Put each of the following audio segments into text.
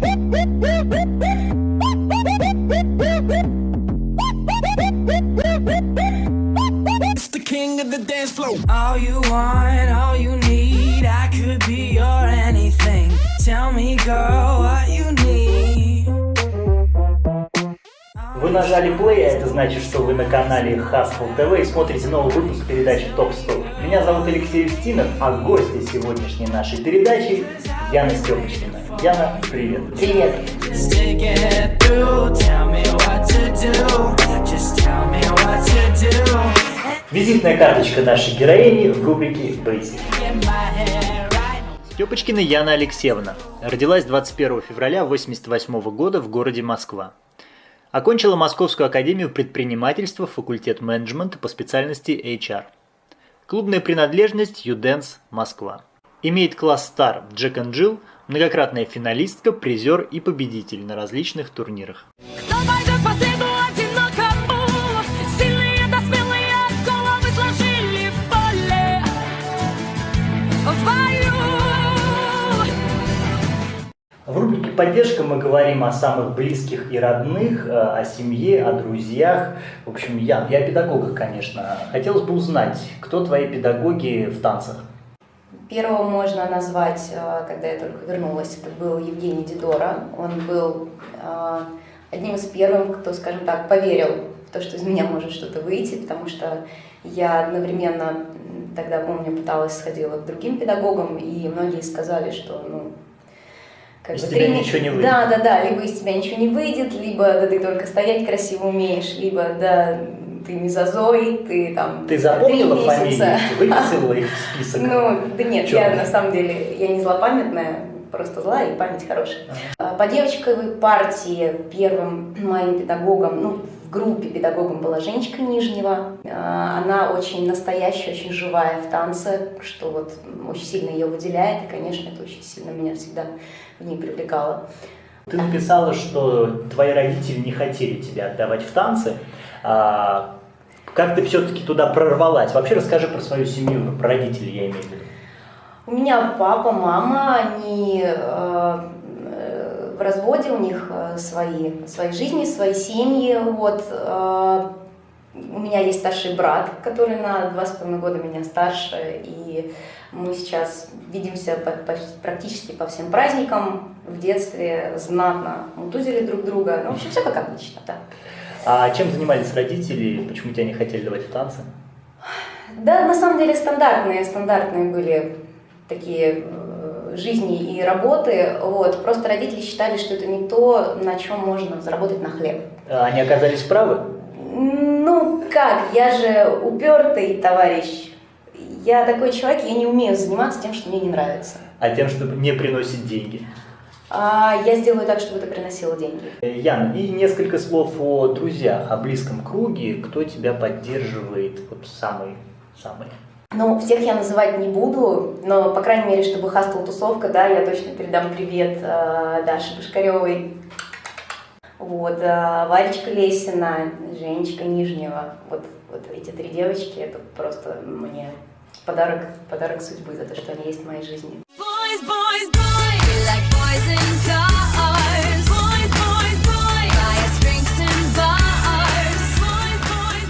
It's the king of the dance floor. All you want, all you need, I could be your anything. Tell me, girl, what you need. Вы нажали play, а это значит, что вы на канале Hustle TV и смотрите новый выпуск передачи Топ 100. Меня зовут Алексей Устинов, а гости сегодняшней нашей передачи Яна Степочкина. Яна, привет. Привет. Визитная карточка нашей героини в рубрике «Basic». Степочкина Яна Алексеевна. Родилась 21 февраля 1988 года в городе Москва. Окончила Московскую академию предпринимательства, факультет менеджмента по специальности HR. Клубная принадлежность U-Dance, Москва. Имеет класс Star в Jack and Jill, многократная финалистка, призер и победитель на различных турнирах. В рубрике «Поддержка» мы говорим о самых близких и родных, о семье, о друзьях. В общем, Ян, я педагог, конечно. Хотелось бы узнать, кто твои педагоги в танцах? Первого можно назвать, когда я только вернулась, это был Евгений Дидора. Он был одним из первых, кто, скажем так, поверил в то, что из меня может что-то выйти, потому что я одновременно, тогда, помню, сходила к другим педагогам, и многие сказали, что, из тебя ничего не выйдет. Да, либо из тебя ничего не выйдет, либо да ты только стоять красиво умеешь, либо да ты мезозой, ты там... Ты запомнила фамилии? Ты выписала их в список? Да нет, я на самом деле, я не злопамятная, просто злая и память хорошая. По девочковой партии первым моим педагогом, в группе педагогом была Женечка Нижнева. Она очень настоящая, очень живая в танце, что очень сильно ее выделяет, и, конечно, это очень сильно меня всегда в ней привлекало. Ты написала, что твои родители не хотели тебя отдавать в танцы. Как ты все-таки туда прорвалась? Вообще расскажи про свою семью, про родителей я имею в виду. У меня папа, мама, они в разводе, у них свои жизни, свои семьи. У меня есть старший брат, который на 2,5 года меня старше, и мы сейчас видимся практически по всем праздникам. В детстве знатно мутузили друг друга. В общем, все как обычно, да. А чем занимались родители? Почему тебя не хотели давать в танцы? Да, на самом деле стандартные были такие жизни и работы. Просто родители считали, что это не то, на чем можно заработать на хлеб. Они оказались правы? Я же упертый товарищ. Я такой человек, я не умею заниматься тем, что мне не нравится. А тем, что не приносит деньги? Я сделаю так, чтобы это приносило деньги. Яна, и несколько слов о друзьях, о близком круге. Кто тебя поддерживает, самый? Всех я называть не буду, но, по крайней мере, чтобы хастл-тусовка, да, я точно передам привет Даше Башкаревой, Варечка Лесина, Женечка Нижнева. Вот эти 3 девочки, это просто мне подарок судьбы за то, что они есть в моей жизни. Boys, boys, boys, we like boys in cars. Boys, boys, boys, buy us drinks in bars. Boys, boys,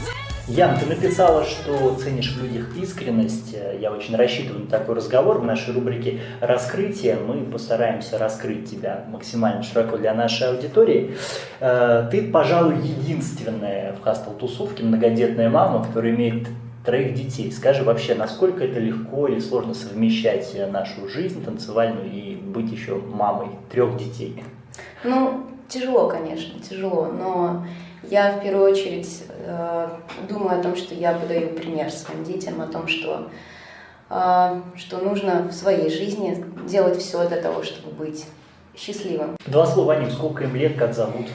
boys. Ян, ты написала, что ценишь в людях искренность. Я очень рассчитываю на такой разговор. В нашей рубрике «Раскрытие» мы постараемся раскрыть тебя максимально широко для нашей аудитории. Ты, пожалуй, единственная в хастл-тусовке многодетная мама, которая имеет 3 детей. Скажи вообще, насколько это легко или сложно совмещать нашу жизнь танцевальную и быть еще мамой 3 детей? Тяжело, конечно, тяжело, но я в первую очередь думаю о том, что я подаю пример своим детям, о том, что нужно в своей жизни делать все для того, чтобы быть счастливым. 2 слова о них. Сколько им лет, как зовут?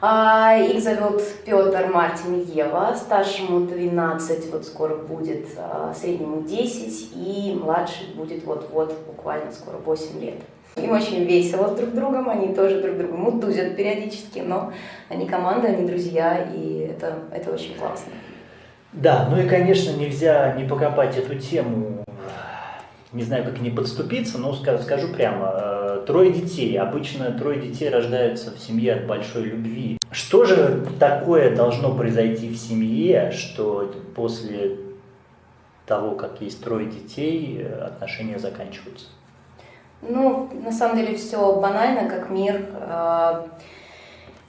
Их зовут Петр, Мартин и Ева. Старшему 12, скоро будет, среднему 10, и младший будет буквально скоро 8 лет. Им очень весело с друг другом, они тоже друг друга мутузят периодически, но они команда, они друзья, и это очень классно. Да, и, конечно, нельзя не покопать эту тему, не знаю, как не подступиться, но скажу прямо, трое детей. Обычно трое детей рождаются в семье от большой любви. Что же такое должно произойти в семье, что после того, как есть трое детей, отношения заканчиваются? Ну, на самом деле все банально, как мир.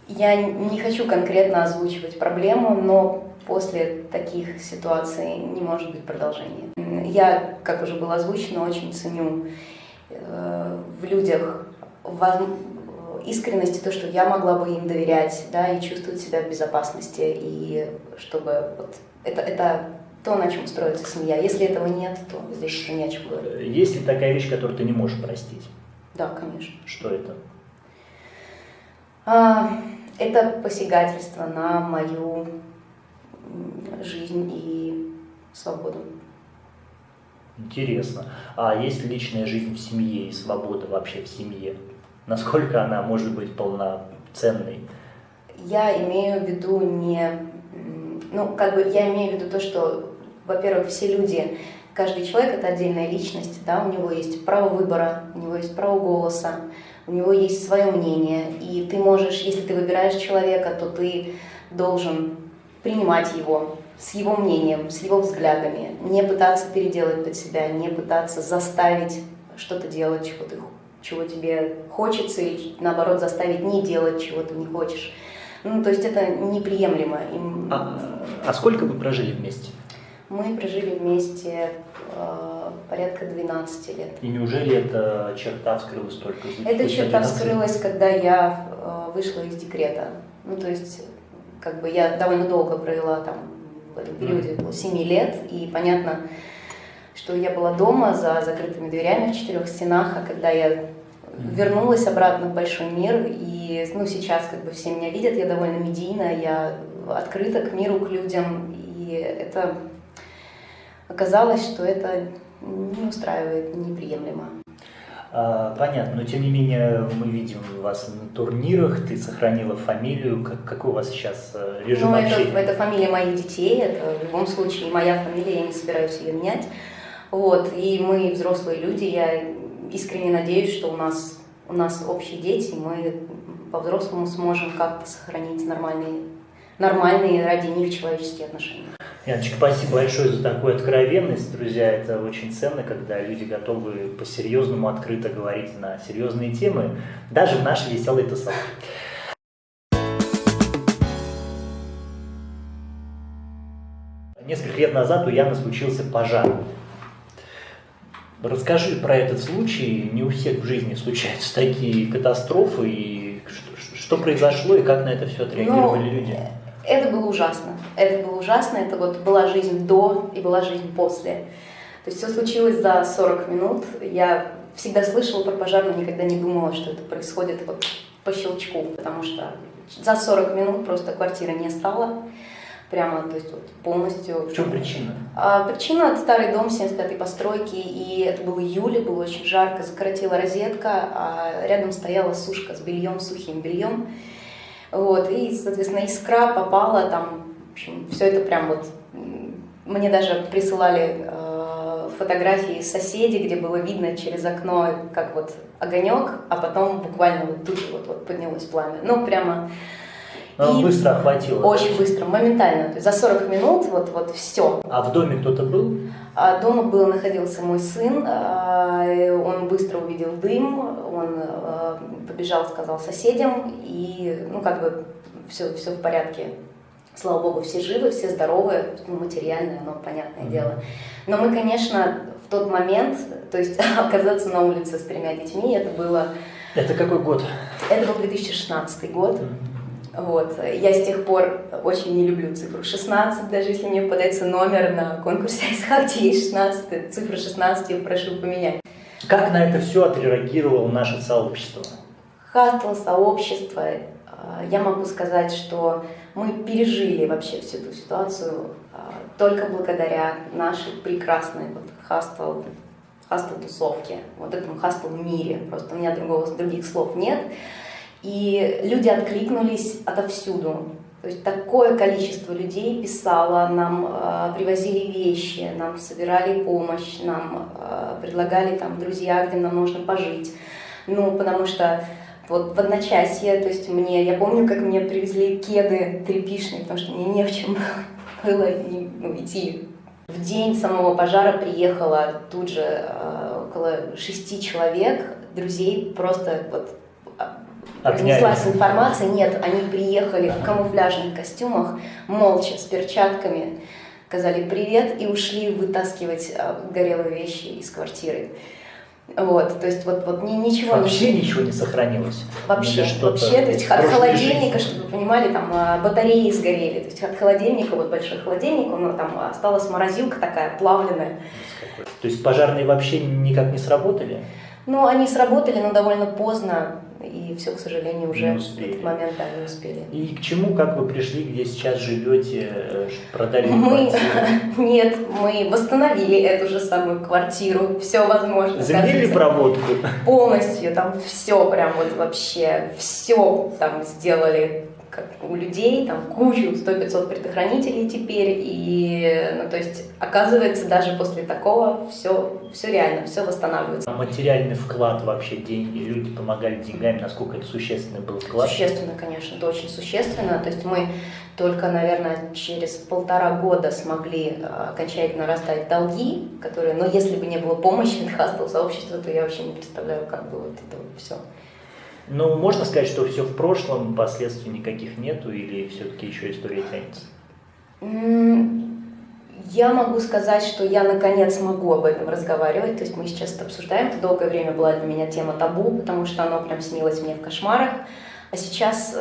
Я не хочу конкретно озвучивать проблему, но после таких ситуаций не может быть продолжения. Я, как уже было озвучено, очень ценю в людях искренность и то, что я могла бы им доверять, да, и чувствовать себя в безопасности, и чтобы вот это то, на чем строится семья. Если этого нет, то здесь еще не о чем говорить. Есть ли такая вещь, которую ты не можешь простить? Да, конечно. Что это? Это посягательство на мою жизнь и свободу. Интересно. А есть ли личная жизнь в семье и свобода вообще в семье? Насколько она может быть полноценной? Я имею в виду я имею в виду то, что, во-первых, все люди, каждый человек — это отдельная личность, да, у него есть право выбора, у него есть право голоса, у него есть свое мнение, и ты можешь, если ты выбираешь человека, то ты должен принимать его с его мнением, с его взглядами, не пытаться переделать под себя, не пытаться заставить что-то делать, чего тебе хочется, или наоборот заставить не делать, чего ты не хочешь. Ну, то есть это неприемлемо. А сколько вы прожили вместе? Мы прожили вместе порядка 12 лет. И неужели эта черта вскрылась только Эта черта вскрылась, когда я вышла из декрета. Ну, то есть, как бы я довольно долго провела там в этом периоде, около 7 лет, и понятно, что я была дома за закрытыми дверями в 4 стенах, а когда я вернулась обратно в большой мир, и сейчас как бы все меня видят, я довольно медийная, я открыта к миру, к людям, и это оказалось, что это не устраивает, неприемлемо. Понятно, но тем не менее мы видим вас на турнирах, ты сохранила фамилию, какой у вас сейчас режим общения? Это фамилия моих детей, это в любом случае моя фамилия, я не собираюсь ее менять. Вот, и мы взрослые люди, я искренне надеюсь, что у нас общие дети, мы по-взрослому сможем как-то сохранить нормальные ради них человеческие отношения. Яночка, спасибо большое за такую откровенность. Друзья, это очень ценно, когда люди готовы по-серьезному открыто говорить на серьезные темы, даже в нашей веселой тусовке. Несколько лет назад у Яны случился пожар. Расскажи про этот случай. Не у всех в жизни случаются такие катастрофы. И что произошло, и как на это все отреагировали люди? Это было ужасно. Это вот была жизнь до и была жизнь после. То есть все случилось за 40 минут. Я всегда слышала про пожар, но никогда не думала, что это происходит вот по щелчку, потому что за 40 минут просто квартиры не стало. Прямо, то есть вот полностью. В чем причина? Причина — это старый дом 75-й постройки, и это был июль, было очень жарко, закоротила розетка, а рядом стояла сушка с бельем, сухим бельем. Вот, и, соответственно, искра попала там, в общем, все это прям вот, мне даже присылали фотографии соседей, где было видно через окно, как вот огонек, а потом буквально вот тут вот поднялось пламя. Ну, прямо... Быстро охватило. Очень быстро, моментально. То есть за 40 минут вот все. А в доме кто-то был? Дома находился мой сын, он быстро увидел дым, он побежал, сказал соседям, и, все в порядке. Слава богу, все живы, все здоровы, материальное, но понятное дело. Но мы, конечно, в тот момент, то есть оказаться на улице с 3 детьми, это было... Это какой год? Это был 2016 год. Вот. Я с тех пор очень не люблю цифру 16, даже если мне попадается номер на конкурсе Айсхак, где есть 16, цифру 16 я прошу поменять. Как на это все отреагировало наше сообщество? Хастл, сообщество, я могу сказать, что мы пережили вообще всю эту ситуацию только благодаря нашей прекрасной хастл-тусовке, вот этому хастл-мире, просто у меня других слов нет. И люди откликнулись отовсюду. То есть такое количество людей писало, нам привозили вещи, нам собирали помощь, нам предлагали там друзья, где нам нужно пожить. Ну, потому что вот в одночасье, то есть я помню, как мне привезли кеды тряпичные, потому что мне не в чем было идти. В день самого пожара приехало тут же около 6 человек, друзей, просто вот принеслась информация. Нет, они приехали в камуфляжных костюмах, молча, с перчатками, сказали привет и ушли вытаскивать горелые вещи из квартиры. Вот, то есть вот ничего вообще ничего не сохранилось. Вообще, то есть от холодильника, чтобы вы понимали, там батареи сгорели, то есть от холодильника, вот большой холодильник, там осталась морозилка такая плавленная. То есть пожарные вообще никак не сработали? Ну, они сработали, но довольно поздно, и все, к сожалению, уже в этот момент не успели. И к чему, как вы пришли, где сейчас живете, продали квартиру? Нет, мы восстановили эту же самую квартиру, все возможно. Заменили проводку? Полностью, там все прям вот вообще, все там сделали, как у людей, там кучу, 100-500 предохранителей теперь, и, ну, то есть, оказывается, даже после такого все реально, все восстанавливается. Материальный вклад вообще, деньги, люди помогали деньгами, насколько это существенный был вклад? Существенно, конечно, это очень существенно, то есть мы только, наверное, через 1,5 года смогли окончательно расставить долги, которые, но если бы не было помощи от сообщества, то я вообще не представляю, как бы вот это все. Ну, можно сказать, что все в прошлом, последствий никаких нету, или все-таки еще история тянется? Я могу сказать, что я наконец могу об этом разговаривать, то есть мы сейчас это обсуждаем, это долгое время была для меня тема табу, потому что оно прям снилось мне в кошмарах, а сейчас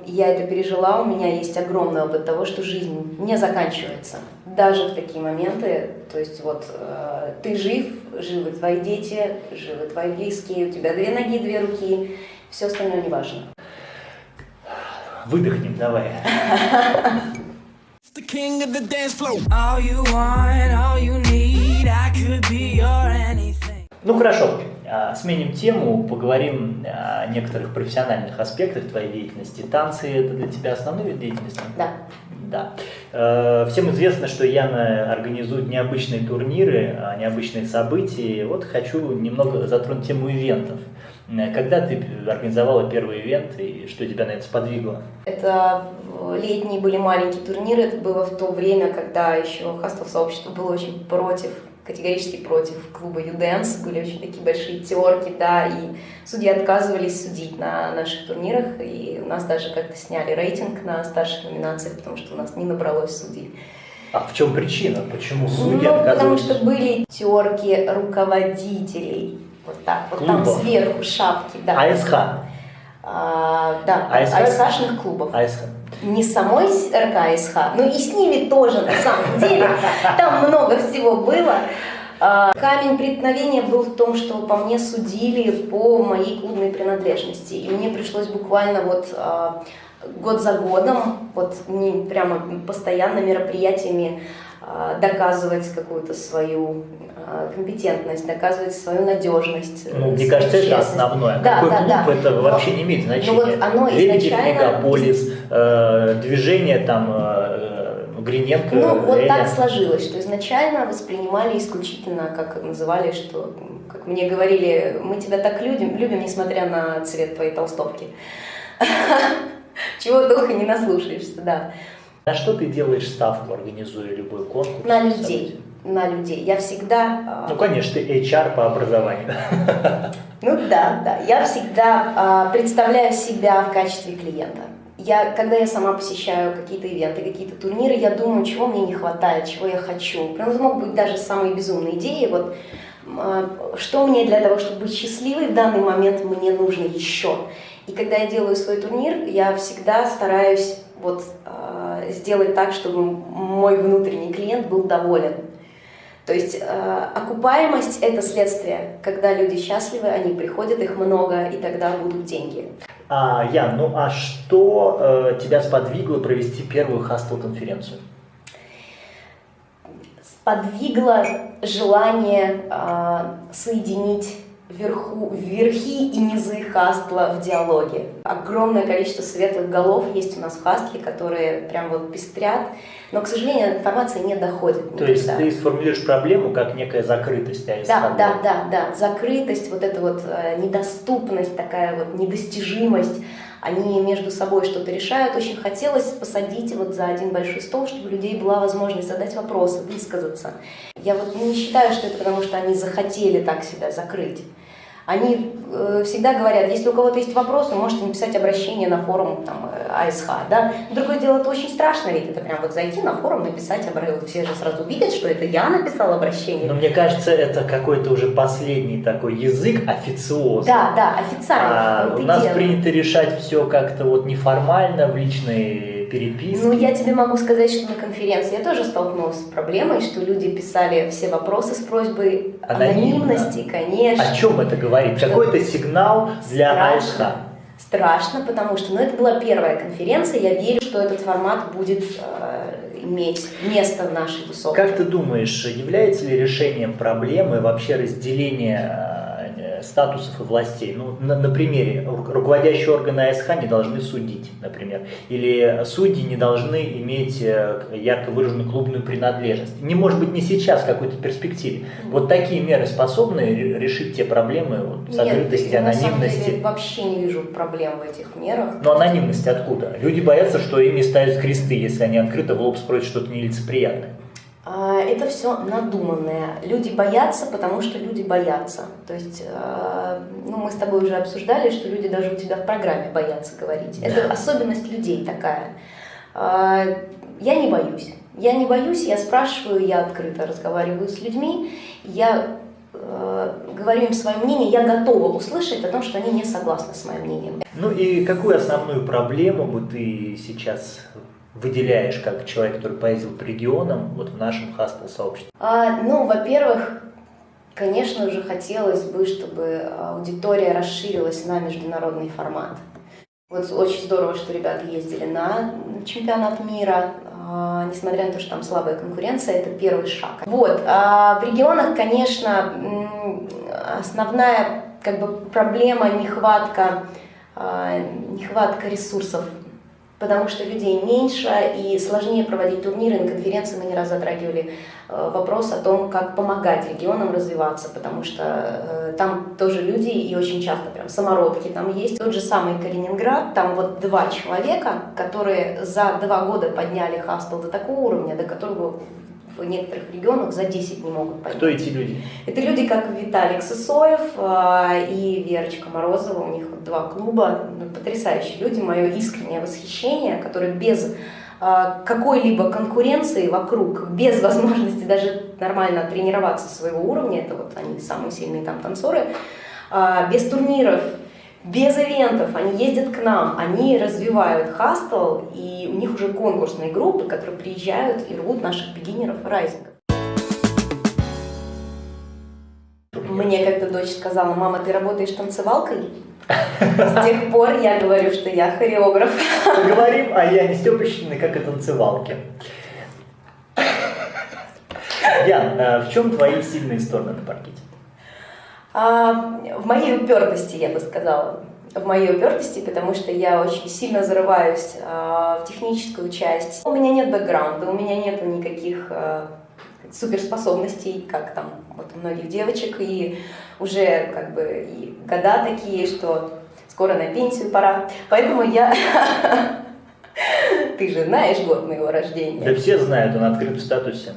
я это пережила, у меня есть огромный опыт того, что жизнь не заканчивается, даже в такие моменты, то есть вот ты жив, живы твои дети, живы твои близкие, у тебя 2 ноги, 2 руки, все остальное не важно. Выдохнем, давай. The king of the dance floor. All you want, all you need, I could be your anything. Ну хорошо, сменим тему, поговорим о некоторых профессиональных аспектах твоей деятельности. Танцы – это для тебя основной вид деятельности? Да. Да. Всем известно, что Яна организует необычные турниры, необычные события. Вот хочу немного затронуть тему ивентов. Когда ты организовала первый ивент и что тебя на это сподвигло? Это летние были маленькие турниры, это было в то время, когда еще хастл-сообщество было очень против, категорически против клуба U-Dance, были очень такие большие терки, да, и судьи отказывались судить на наших турнирах, и у нас даже как-то сняли рейтинг на старших номинациях, потому что у нас не набралось судей. А в чем причина? Почему судьи отказывались? Потому отказывались? что были терки руководителей. Вот так, вот клубов. там сверху шапки, да. АСХ? Да, АСХ-шных клубов. АСХ. Не самой РК АСХ, но и с ними тоже на самом деле. Там много всего было. Камень преткновения был в том, что по мне судили по моей клубной принадлежности. И мне пришлось буквально вот год за годом, вот не прямо постоянно мероприятиями доказывать какую-то свою компетентность, доказывать свою надежность. Ну, мне кажется, это основное. Да, какой да, клуб, да. это вообще не имеет значения. Ну, вот оно Лебедев, изначально... Мегаполис, движение там Гриненко. Ну, вот Эля. так сложилось, что изначально воспринимали исключительно, как называли, что, как мне говорили, мы тебя так любим, несмотря на цвет твоей толстовки. Чего только не наслушаешься, да. На что ты делаешь ставку, организуя любой конкурс? На людей. На людей. Я всегда... Ну, конечно, ты HR по образованию. Ну да. Я всегда представляю себя в качестве клиента. Когда я сама посещаю какие-то ивенты, какие-то турниры, я думаю, чего мне не хватает, чего я хочу. Прям это могут быть даже самые безумные идеи. Вот, что мне для того, чтобы быть счастливой в данный момент, мне нужно еще. И когда я делаю свой турнир, я всегда стараюсь вот, сделать так, чтобы мой внутренний клиент был доволен. То есть окупаемость – это следствие. Когда люди счастливы, они приходят, их много, и тогда будут деньги. Ян, ну а что тебя сподвигло провести первую хастл-конференцию? Сподвигло желание соединить верхи и низы хастла в диалоге. Огромное количество светлых голов есть у нас в хастле, которые прям вот пестрят, но, к сожалению, информация не доходит. То есть ты сформулируешь проблему как некая закрытость АСХ? Да. Закрытость, вот эта вот недоступность, такая вот недостижимость. Они между собой что-то решают. Очень хотелось посадить вот за один большой стол, чтобы у людей была возможность задать вопросы, высказаться. Я вот не считаю, что это потому, что они захотели так себя закрыть. Они всегда говорят, если у кого-то есть вопрос, вы можете написать обращение на форум там, АСХ. Да? Другое дело, это очень страшно, ведь это прям вот зайти на форум, написать обращение. Все же сразу видят, что это я написала обращение. Но мне кажется, это какой-то уже последний такой язык официозный. Да, официально. У нас принято решать все как-то вот неформально, в личной переписке. Ну, я тебе могу сказать, что на конференции я тоже столкнулась с проблемой, что люди писали все вопросы с просьбой анонимности, конечно. О чем это говорит? Какой-то сигнал для АСХ. Страшно, потому что это была первая конференция, я верю, что этот формат будет иметь место в нашей тусовке. Как ты думаешь, является ли решением проблемы вообще разделение статусов и властей? Ну, на примере, руководящие органы АСХ не должны судить, например, или судьи не должны иметь ярко выраженную клубную принадлежность. Не может быть не сейчас, в какой-то перспективе. Вот такие меры способны решить те проблемы вот, закрытости, анонимности? На самом деле, вообще не вижу проблем в этих мерах. Но анонимность откуда? Люди боятся, что ими ставят кресты, если они открыто в лоб спросят что-то нелицеприятное. Это все надуманное. Люди боятся, потому что люди боятся. То есть, мы с тобой уже обсуждали, что люди даже у тебя в программе боятся говорить. Это особенность людей такая. Я не боюсь. Я спрашиваю, я открыто разговариваю с людьми, я говорю им свое мнение, я готова услышать о том, что они не согласны с моим мнением. Ну и какую основную проблему бы ты сейчас выделяешь как человек, который поездил по регионам вот в нашем хастл-сообществе? Во-первых, конечно же, хотелось бы, чтобы аудитория расширилась на международный формат. Вот очень здорово, что ребята ездили на чемпионат мира, несмотря на то, что там слабая конкуренция, это первый шаг. В регионах, конечно, основная проблема нехватка ресурсов, потому что людей меньше и сложнее проводить турниры. На конференции мы не раз затрагивали вопрос о том, как помогать регионам развиваться, потому что там тоже люди и очень часто прям самородки там есть. Тот же самый Калининград, там вот 2 человека, которые за 2 года подняли хастл до такого уровня, до которого в некоторых регионах за 10 не могут поднять. Кто эти люди? Это люди, как Виталик Сысоев и Верочка Морозова, у них 2 клуба, потрясающие люди, мое искреннее восхищение, которые без какой-либо конкуренции вокруг, без возможности даже нормально тренироваться своего уровня, это вот они самые сильные там танцоры, без турниров, без ивентов, они ездят к нам, они развивают хастл, и у них уже конкурсные группы, которые приезжают и рвут наших бигинеров и райзингов. Мне как-то дочь сказала: мама, ты работаешь танцевалкой? С тех пор я говорю, что я хореограф. Поговорим о Яне Степочкиной как о танцевалке. Ян, в чем твои сильные стороны на паркете? В моей упертости, я бы сказала. В моей упертости, потому что я очень сильно зарываюсь в техническую часть. У меня нет бэкграунда, у меня нет никаких суперспособностей, как там вот у многих девочек, и уже и года такие, что скоро на пенсию пора. Поэтому я... Ты же знаешь год моего рождения. Да все знают, он открыт в статусе.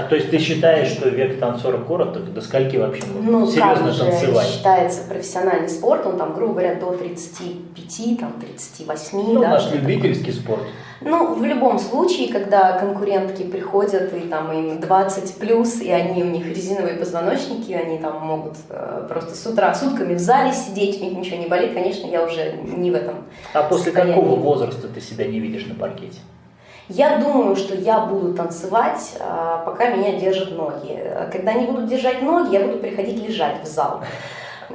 То есть ты считаешь, что век танцора короток? До скольки вообще можно серьезно танцевать? Считается профессиональный спорт, он там, грубо говоря, до 35, там, 38. У нас любительский спорт. В любом случае, когда конкурентки приходят, и там им 20+, и они, у них резиновые позвоночники, они там могут просто с утра сутками в зале сидеть, у них ничего не болит, конечно, я уже не в этом после состоянии. Какого возраста ты себя не видишь на паркете? Я думаю, что я буду танцевать, пока меня держат ноги. Когда не будут держать ноги, я буду приходить лежать в зал.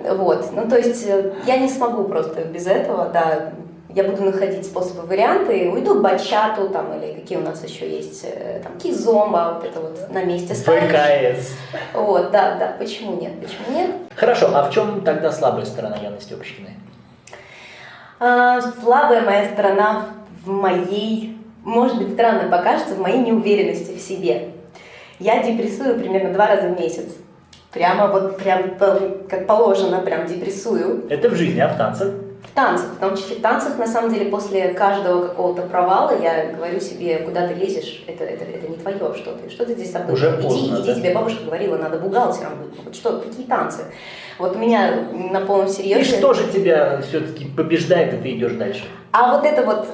То есть я не смогу просто без этого, да. Я буду находить способы, варианты, уйду в бачату, там, или какие у нас еще есть, там, кизомба, вот это вот на месте ставишь. ВКС. Да, почему нет? Хорошо, а в чем тогда слабая сторона Яны Степочкиной? Слабая моя сторона в моей, может быть, странно покажется, в моей неуверенности в себе. Я депрессую примерно 2 раза в месяц. Прямо как положено, прям депрессую. Это в жизни, а в танцах? В танцах, в том числе в танцах, на самом деле, после каждого какого-то провала я говорю себе, куда ты лезешь, это не твое, что ты здесь забыл? Уже поздно, иди, да? тебе бабушка говорила, надо бухгалтером быть. Вот что, какие танцы? Вот у меня на полном серьезе... И что же тебя все-таки побеждает, и ты идешь дальше? А вот это вот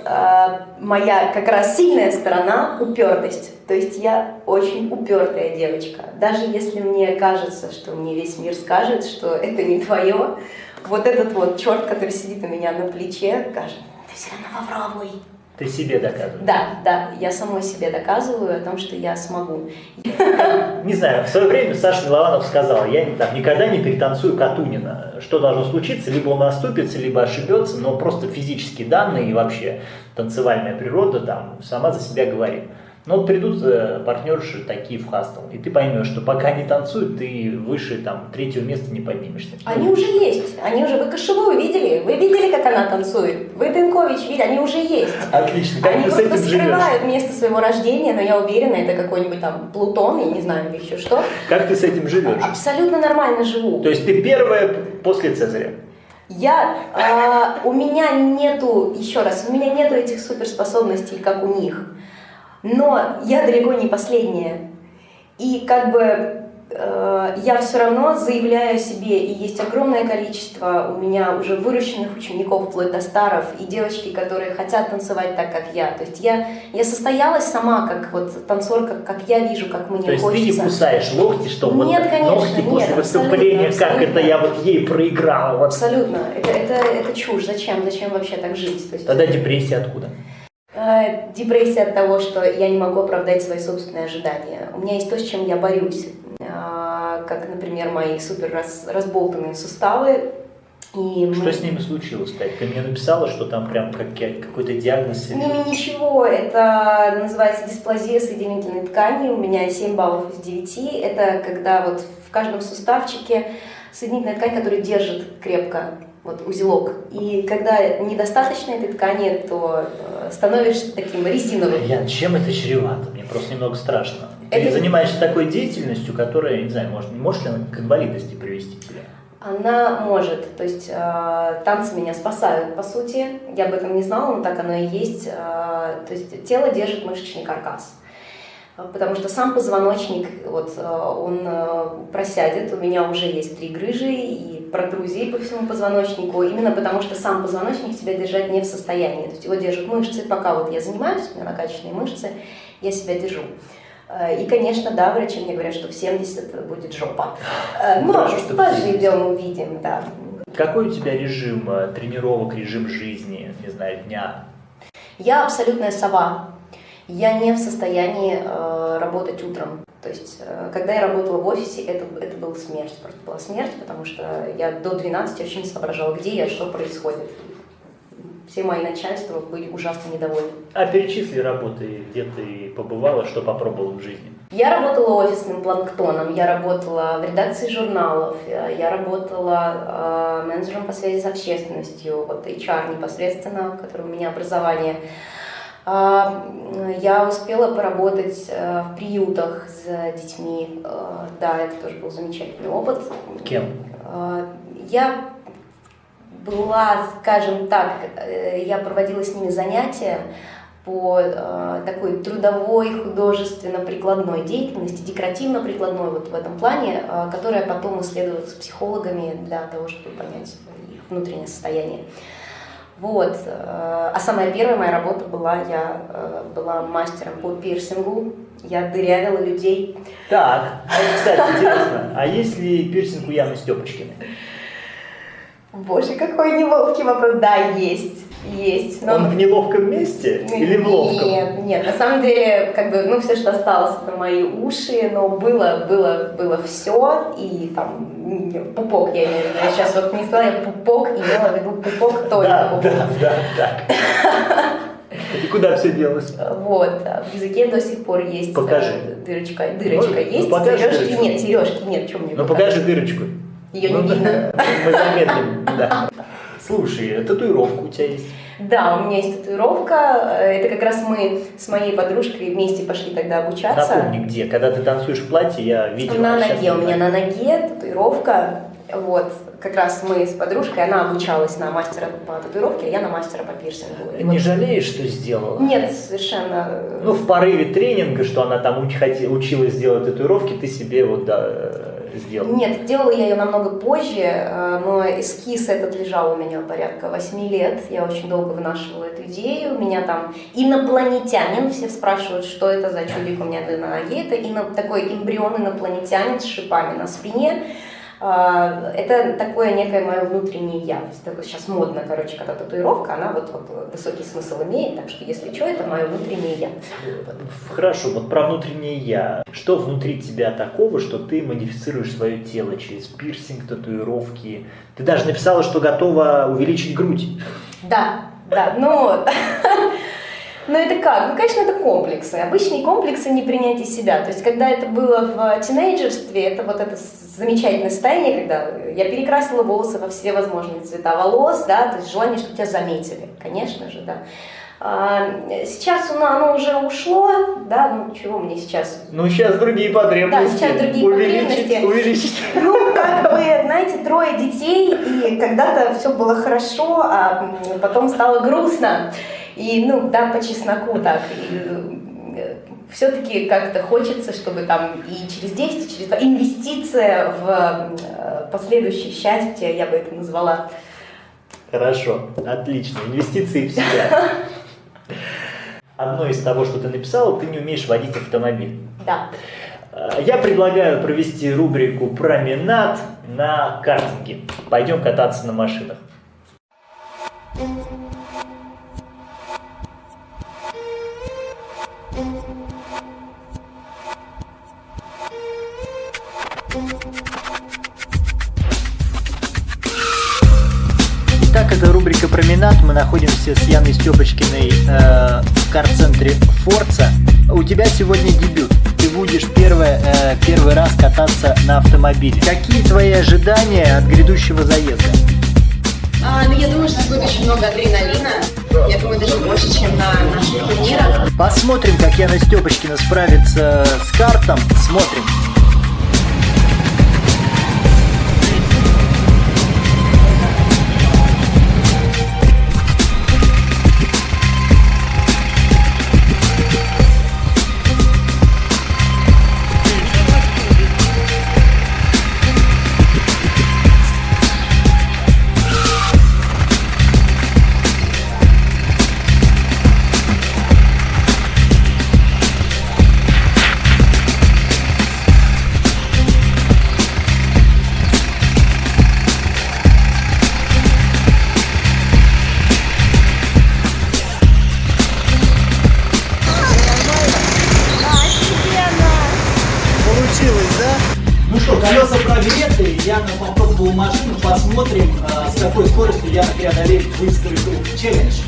моя как раз сильная сторона — упертость. То есть я очень упертая девочка. Даже если мне кажется, что мне весь мир скажет, что это не твое, вот этот вот черт, который сидит у меня на плече, скажет: ты все равно попробуй. Ты себе доказываешь. Да, я самой себе доказываю о том, что я смогу. Не знаю, в свое время Саша Милованов сказал: я никогда не перетанцую Катунина. Что должно случиться? Либо он оступится, либо ошибется, но просто физические данные и вообще танцевальная природа там сама за себя говорит. Но вот придут партнерши такие в хастл, и ты поймешь, что пока не танцуют, ты выше там 3-го места не поднимешься. Они уже есть, вы Кошевую видели? Вы видели, как она танцует? Вы Пенкович видели? Они уже есть. Отлично, как они ты с просто этим живешь? скрывают место своего рождения, но я уверена, это какой-нибудь там Плутон, я не знаю еще что. Как ты с этим живешь? Абсолютно нормально живу. То есть ты первая после Цезаря? У меня нету, еще раз, у меня нету этих суперспособностей, как у них. Но я далеко не последняя. И я все равно заявляю о себе, и есть огромное количество у меня уже выращенных учеников, вплоть до старов, и девочки, которые хотят танцевать так, как я. То есть я состоялась сама, как вот танцорка, как я вижу, как мне хочется. То есть ты не кусаешь локти, что Нет, вот конечно, ногти нет, после выступления, абсолютно. как это я вот ей проиграла. Вот. Абсолютно. Это чушь. Зачем вообще так жить? То есть... Тогда депрессия откуда? Депрессия от того, что я не могу оправдать свои собственные ожидания. У меня есть то, с чем я борюсь. Как, например, мои супер разболтанные суставы. Что с ними случилось? Ты мне написала, что там прям какой-то диагноз? С ними ничего. Это называется дисплазия соединительной ткани. У меня 7 баллов из 9. Это когда вот в каждом суставчике соединительная ткань, которая держит крепко узелок. И когда недостаточно этой ткани, то становишься таким резиновым. Ян, чем это чревато? Мне просто немного страшно. Ты Это... занимаешься такой деятельностью, которая, не знаю, может ли она к инвалидности привести тебя? Она может. То есть танцы меня спасают, по сути. Я об этом не знала, но так оно и есть. То есть тело держит мышечный каркас. Потому что сам позвоночник, он просядет, у меня уже есть 3 грыжи и протрузии по всему позвоночнику, именно потому что сам позвоночник себя держать не в состоянии, то есть его держат мышцы, пока я занимаюсь, у меня накачанные мышцы, я себя держу. И, конечно, да, врачи мне говорят, что в 70 будет жопа. Но поживем, увидим, да. Какой у тебя режим тренировок, режим жизни, не знаю, дня? Я абсолютная сова. Я не в состоянии работать утром. То есть, когда я работала в офисе, это была смерть. Просто была смерть, потому что я до 12 вообще не соображала, где я, что происходит. Все мои начальства были ужасно недовольны. А перечисли работы, где ты побывала, что попробовала в жизни? Я работала офисным планктоном, я работала в редакции журналов, я работала менеджером по связи с общественностью, HR непосредственно, который у меня образование. Я успела поработать в приютах с детьми. Да, это тоже был замечательный опыт. Кем? Я была, скажем так, я проводила с ними занятия по такой трудовой, художественно-прикладной деятельности, декоративно-прикладной в этом плане, которая потом исследуется с психологами для того, чтобы понять их внутреннее состояние. А самая первая моя работа была, я была мастером по пирсингу, я дырявила людей. Так, кстати, интересно, а есть ли пирсинг у Яны Степочкиной? Боже, какой неловкий вопрос. Да, есть. Но... Он в неловком месте или в ловком? Нет, на самом деле, все, что осталось, это мои уши, но было все, и там пупок, я имею в виду, я сейчас не сказала, я пупок, имела в виду пупок только. Да. И куда все делось? В языке до сих пор есть. Покажи. Дырочка Ой, есть, сережки нет, что мне покажи дырочку. Ее не видно. Мы замедлим, да. Слушай, татуировка у тебя есть? Да, у меня есть татуировка. Это как раз мы с моей подружкой вместе пошли тогда обучаться. Напомни, где? Когда ты танцуешь в платье, я видел. На ноге, у меня на ноге татуировка. Вот, как раз мы с подружкой, она обучалась на мастера по татуировке, а я на мастера по пирсингу. И Не вот- жалеешь, что сделала? Нет, совершенно. Ну, в порыве тренинга, что она там училась делать татуировки, ты себе вот, да, сделала. Нет, делала я ее намного позже, но эскиз этот лежал у меня порядка 8 лет. Я очень долго вынашивала эту идею. У меня там инопланетянин, все спрашивают, что это за чудик у меня на ноге. Это такой эмбрион инопланетянин с шипами на спине. Это такое некое мое внутреннее я. Сейчас модно, короче, когда татуировка, она вот высокий смысл имеет, так что если что, это мое внутреннее я. Хорошо, вот про внутреннее я. Что внутри тебя такого, что ты модифицируешь свое тело через пирсинг, татуировки? Ты даже написала, что готова увеличить грудь. Да, ну это как? Ну, конечно, это комплексы. Обычные комплексы непринятия себя. То есть, когда это было в тинейджерстве, это вот это замечательное состояние, когда я перекрасила волосы во все возможные цвета волос, да, то есть желание, чтобы тебя заметили, конечно же, да. Сейчас оно уже ушло, да, ну чего мне сейчас? Ну, сейчас другие потребности. Да, сейчас другие потребности. Увеличить. Ну, как бы, знаете, 3 детей, и когда-то все было хорошо, а потом стало грустно. И, ну, да, по чесноку так. Все-таки как-то хочется, чтобы там и через 10, и через 2 инвестиция в последующее счастье, я бы это назвала. Хорошо, отлично. Инвестиции в себя. Одно из того, что ты написала, ты не умеешь водить автомобиль. Да. Я предлагаю провести рубрику «Променад на картинге». Пойдем кататься на машинах. Итак, это рубрика «Променад». Мы находимся с Яной Степочкиной в кар-центре «Форца». У тебя сегодня дебют. Ты будешь первый раз кататься на автомобиле. Какие твои ожидания от грядущего заезда? Ну, я думаю, что будет очень много адреналина. Я думаю, даже больше, чем на наших турнирах. Посмотрим, как Яна Степочкина справится с картом. Смотрим. Получилось, да? Ну что, колеса прогреты, Яна попробовала машину, посмотрим, с какой скоростью Яна преодолеет быстрый круг. Челлендж.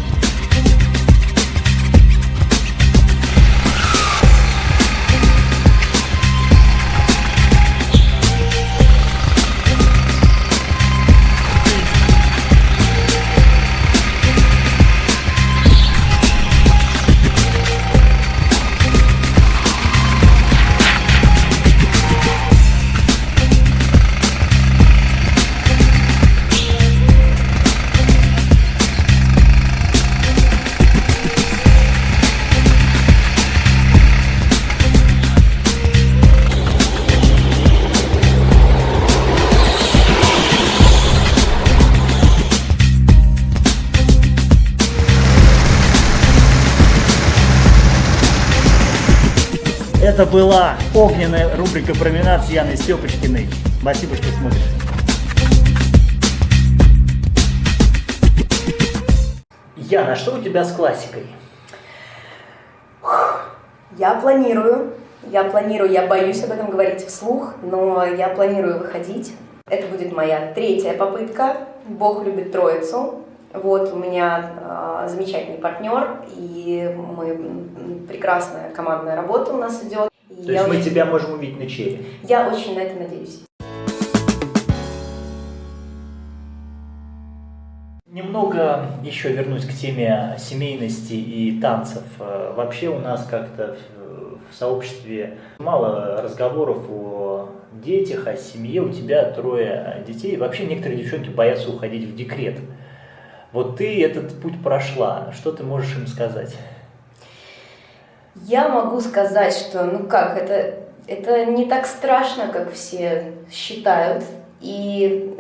Это была огненная рубрика «Променад» с Яной Степочкиной. Спасибо, что смотришь. Яна, что у тебя с классикой? Я планирую, я боюсь об этом говорить вслух, но я планирую выходить. Это будет моя 3-я попытка. Бог любит троицу. Вот у меня замечательный партнер, и прекрасная командная работа у нас идет. И То есть мы тебя можем увидеть на челе? Я очень на это надеюсь. немного еще вернусь к теме семейности и танцев. Вообще у нас как-то в сообществе мало разговоров о детях, о семье. У тебя 3 детей. Вообще некоторые девчонки боятся уходить в декрет. Вот ты этот путь прошла. Что ты можешь им сказать? Я могу сказать, что, это не так страшно, как все считают. И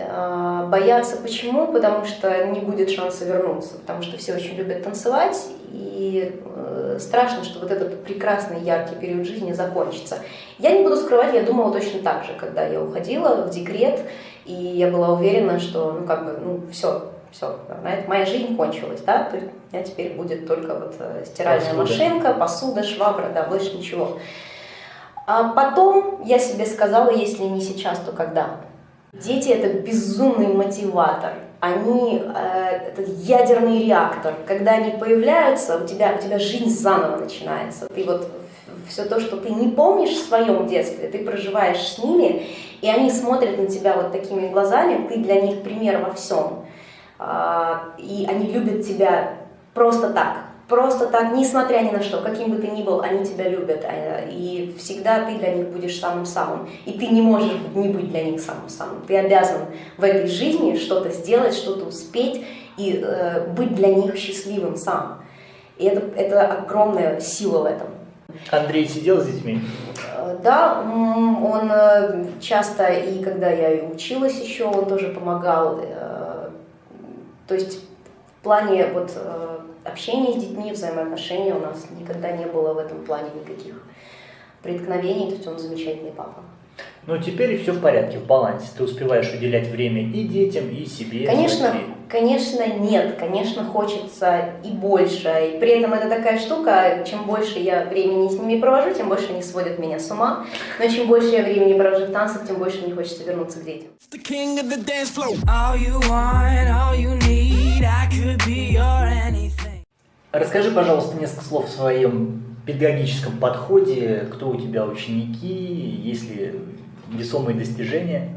боятся почему? Потому что не будет шанса вернуться, потому что все очень любят танцевать, и страшно, что вот этот прекрасный, яркий период жизни закончится. Я не буду скрывать, я думала точно так же, когда я уходила в декрет, и я была уверена, что, все, моя жизнь кончилась, да, то есть у меня теперь будет только вот стиральная машинка, посуда, швабра, да, больше ничего. А потом я себе сказала, если не сейчас, то когда? Дети – это безумный мотиватор, они это ядерный реактор. Когда они появляются, у тебя жизнь заново начинается. Ты вот все то, что ты не помнишь в своем детстве, ты проживаешь с ними, и они смотрят на тебя вот такими глазами, ты для них пример во всем. И они любят тебя просто так, несмотря ни на что, каким бы ты ни был, они тебя любят, и всегда ты для них будешь самым-самым, и ты не можешь не быть для них самым-самым, ты обязан в этой жизни что-то сделать, что-то успеть, и быть для них счастливым сам, и это огромная сила в этом. Андрей сидел с детьми? Да, он часто, и когда я училась еще, он тоже помогал, то есть в плане вот общения с детьми, взаимоотношений у нас никогда не было в этом плане никаких преткновений, то есть он замечательный папа. Ну, теперь все в порядке, в балансе. Ты успеваешь уделять время и детям, и себе. Конечно, нет. Конечно, хочется и больше. И при этом это такая штука, чем больше я времени с ними провожу, тем больше они сводят меня с ума. Но чем больше я времени провожу в танцах, тем больше мне хочется вернуться к детям. Расскажи, пожалуйста, несколько слов о своем педагогическом подходе. Кто у тебя ученики, есть ли весомые достижения?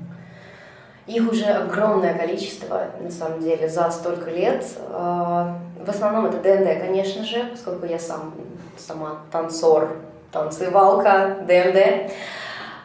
Их уже огромное количество, на самом деле, за столько лет. В основном это ДНД, конечно же, поскольку я сама танцор, танцевалка, ДНД.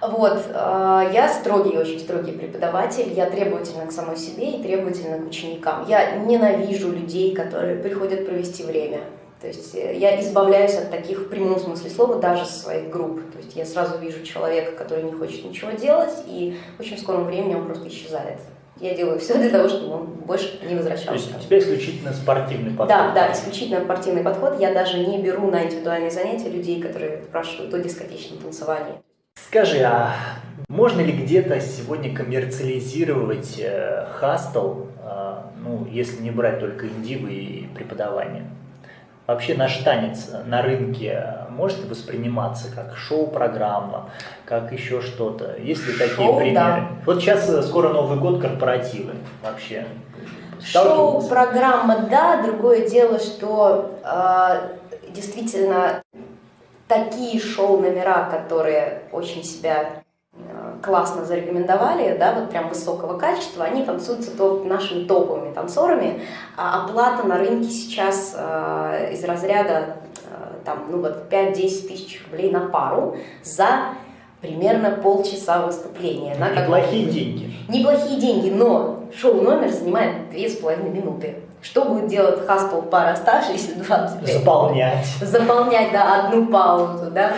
Вот, я очень строгий преподаватель, я требовательна к самой себе и требовательна к ученикам. Я ненавижу людей, которые приходят провести время. То есть я избавляюсь от таких в прямом смысле слова даже со своих групп. То есть я сразу вижу человека, который не хочет ничего делать, и в очень скором времени он просто исчезает. Я делаю все для того, чтобы он больше не возвращался. То есть у тебя исключительно спортивный подход? Да, исключительно спортивный подход. Я даже не беру на индивидуальные занятия людей, которые спрашивают о дискотечном танцевании. Скажи, а можно ли где-то сегодня коммерциализировать хастл, если не брать только индивы и преподавание? Вообще наш танец на рынке может восприниматься как шоу-программа, как еще что-то? Есть ли такие примеры? Да. Вот сейчас скоро Новый год, корпоративы вообще. Шоу-программа, да. Другое дело, что действительно такие шоу-номера, которые очень себя классно зарекомендовали, да, вот прям высокого качества, они танцуются нашими топовыми танцорами, а оплата на рынке сейчас из разряда 5-10 тысяч рублей на пару за примерно полчаса выступления. Неплохие деньги. Неплохие деньги, но шоу-номер занимает 2,5 минуты. Что будет делать хастл пара оставшиеся 25? Заполнять, да, одну паузу, да.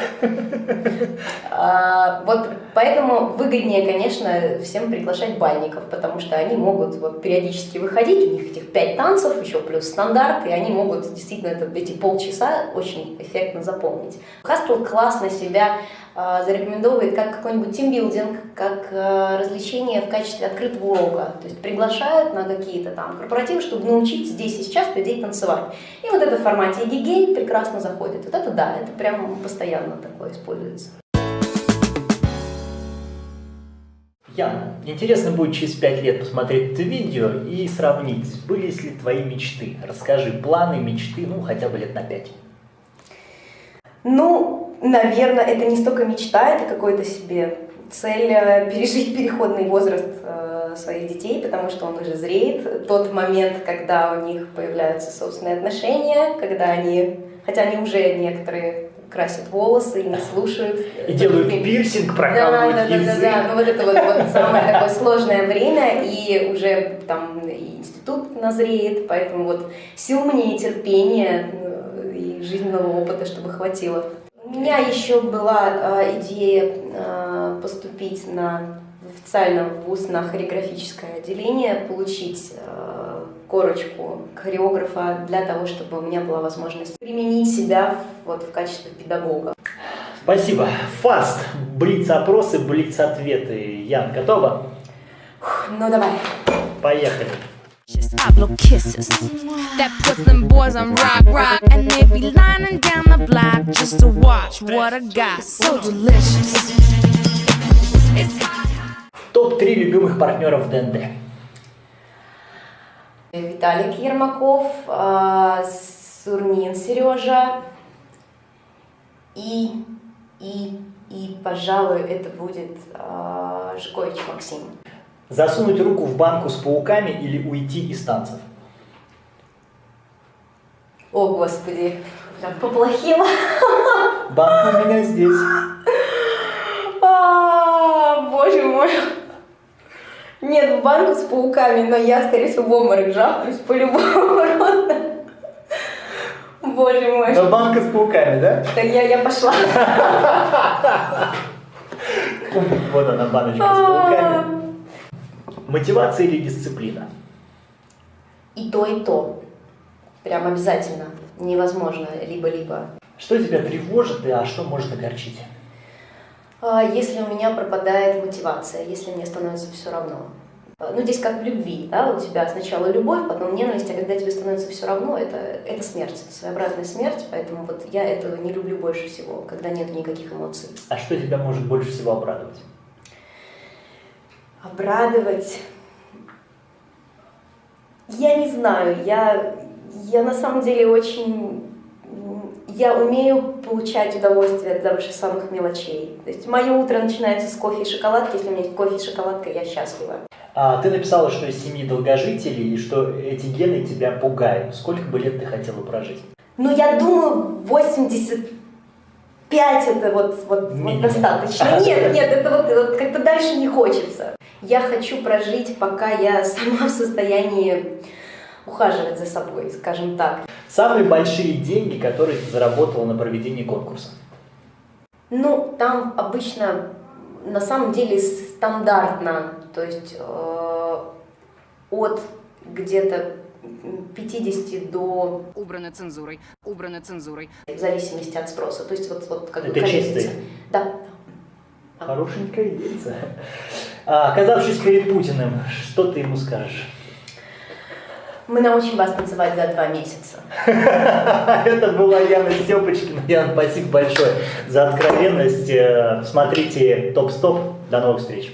Вот поэтому выгоднее, конечно, всем приглашать бальников, потому что они могут вот периодически выходить, у них этих 5 танцев, еще плюс стандарт, и они могут действительно эти полчаса очень эффектно заполнить. Хастл классно себя зарекомендовывает как какой-нибудь тимбилдинг, как развлечение в качестве открытого урока. То есть приглашают на какие-то там корпоративы, чтобы научить здесь и сейчас людей танцевать. И вот это в формате эгегей прекрасно заходит. Вот это да, это прям постоянно такое используется. Яна, интересно будет через 5 лет посмотреть это видео и сравнить, сбылись ли твои мечты. Расскажи, планы, мечты, хотя бы лет на 5. Наверное, это не столько мечта, это какой-то себе цель пережить переходный возраст своих детей, потому что он уже зреет. Тот момент, когда у них появляются собственные отношения, когда они, хотя они уже некоторые красят волосы и не слушают. И делают пирсинг, прокалывают язык. Да, ну вот это вот самое такое сложное время, и уже там и институт назреет, поэтому вот сил мне и терпения и жизненного опыта, чтобы хватило. У меня еще была идея поступить в официальный вуз на хореографическое отделение, получить корочку хореографа для того, чтобы у меня была возможность применить себя вот в качестве педагога. Спасибо. Фаст. Блиц-опросы, блиц-ответы. Ян, готова? Ну давай. Поехали. Just Pablo kisses that puts them boys on rock, and they be lining down the block just to watch what I got. So delicious. Топ-3 любимых партнеров ДНД. Виталик Ермаков, Сурнин Сережа и, пожалуй, это будет Жкович Максим. Засунуть руку в банку с пауками или уйти из танцев? О, Господи, прям поплохело. Банка у меня здесь. Боже мой. Нет, в банку с пауками, но я, скорее всего, в обморок жахнусь по-любому рода. Боже мой. Но банка с пауками, да? Да я пошла. Вот она, баночка с пауками. Мотивация или дисциплина? И то. Прям обязательно. Невозможно либо-либо. Что тебя тревожит, а что может огорчить? Если у меня пропадает мотивация, если мне становится все равно. Ну, здесь как в любви, да, у тебя сначала любовь, потом ненависть, а когда тебе становится все равно, это смерть, своеобразная смерть, поэтому вот я этого не люблю больше всего, когда нет никаких эмоций. А что тебя может больше всего обрадовать? Обрадовать? Я не знаю, я на самом деле я умею получать удовольствие от даже самых мелочей. То есть мое утро начинается с кофе и шоколадки. Если у меня есть кофе и шоколадка, я счастлива. Ты написала, что из семьи долгожителей и что эти гены тебя пугают. Сколько бы лет ты хотела прожить? Ну, я думаю, 85 это вот достаточно. Нет, это вот как-то дальше не хочется. Я хочу прожить, пока я сама в состоянии ухаживать за собой, скажем так. Самые большие деньги, которые ты заработала на проведении конкурса? Ну, там обычно, на самом деле, стандартно, то есть от где-то 50 до... Убрано цензурой. В зависимости от спроса. То есть вот как бы Это колеблется. чистые? Да. Хорошенькая яйца. Оказавшись перед Путиным, что ты ему скажешь? Мы научим вас танцевать за 2 месяца. Это была Яна Степочкина. Яна, спасибо большое за откровенность. Смотрите Топ-Стоп. До новых встреч.